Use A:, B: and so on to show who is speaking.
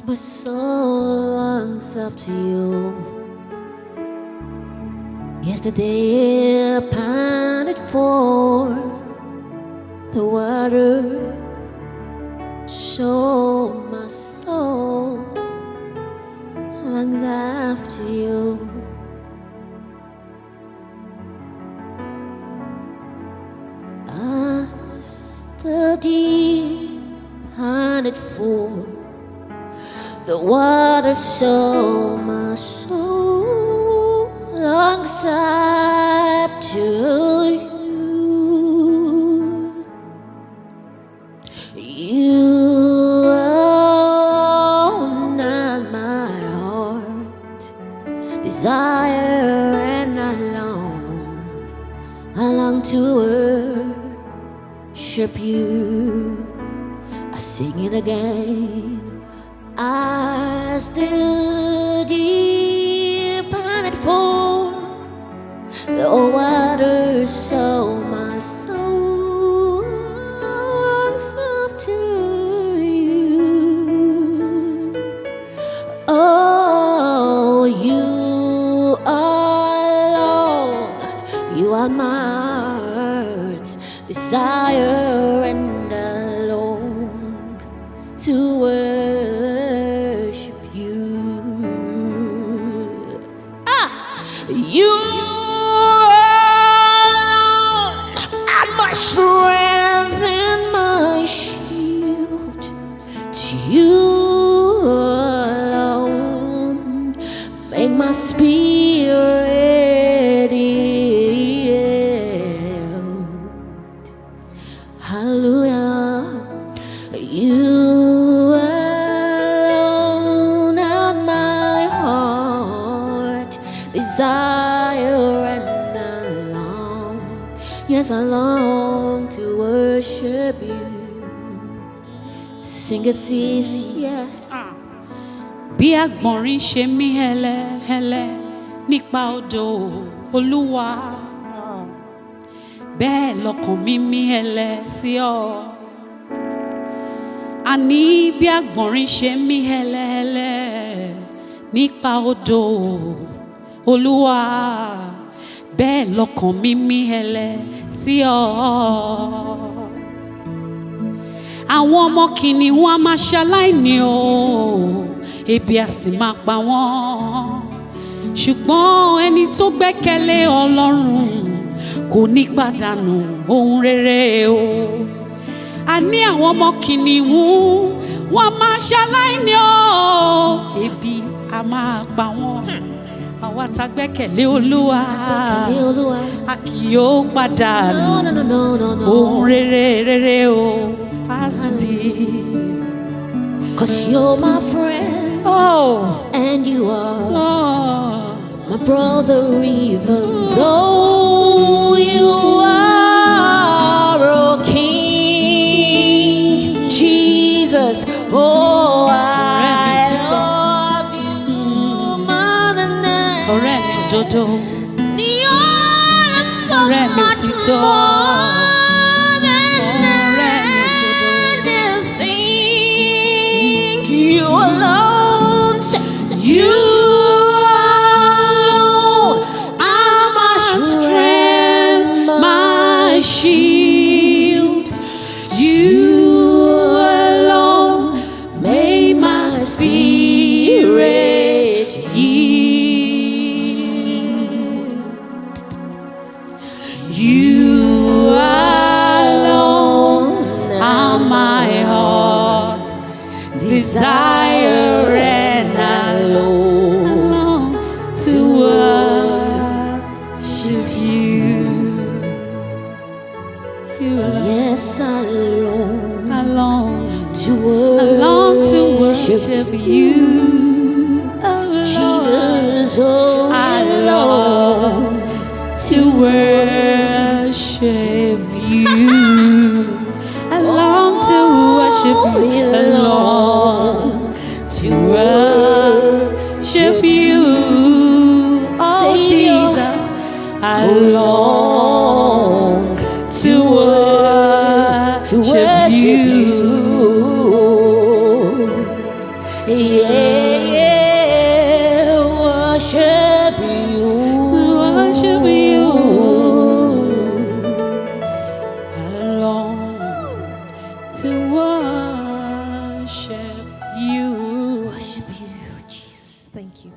A: My soul longs after you. Yesterday I panted for the water, so my soul longs after you. I studied, panted for the water, so my soul longs after you. You alone at my heart desire, and I long to worship you. I sing it again. I stood deep and for the water, so my soul longs after you. Oh, you alone, you are my heart's desire, and I long to worship you. You alone are my strength and my shield. To you alone make my spirit yield. Hallelujah. You alone at my heart desire, and I long, yes, I long to worship you. Sing it, sis, yes.
B: Bí àgbọ̀nrín ṣe mí hẹ́lẹ́hẹ́lẹ́ nípa odò Olúwa, bẹ́ẹ̀ lọ́kàn mi mí hẹ́lẹ́ sí ọ. Àní bí àgbọ̀nrín ṣe mí hẹ́lẹ́hẹ́lẹ́ nípa odò Olúwa, bẹ́ẹ̀ lọ́kàn mi mí hẹ́lẹ́ sí ọ. Àwọn ọmọ kìnìún a máa ṣaláìní o, ebi a sì máa pa wọ́n. Ṣùgbọ́n ẹni tó gbẹ́kẹ̀lé Ọlọ́run kò ní pàdánù ohun rere o. Àní àwọn ọmọ kìnìún wọ́n máa ṣaláìní o, ebi a máa pa wọ́n. Àwa tá gbẹ́kẹ̀lé Olúwa, a kì yóò pàdánù ohun rere o.
A: Cause you're my friend, and you are my brother, even though you are a king, Jesus. Oh, I love you more than that. You're so much more. You alone, you alone are my strength, my shield. You alone make my spirit yield. You alone are my heart desire, and I long to worship you. Yes, I long to worship you. Jesus, oh,
B: I long to worship you. I long to worship you. I long to worship you. Oh, Jesus, I long to worship you.
A: Yeah, worship you.
B: Worship you. I long to worship you.
A: Worship you, Jesus. Thank you.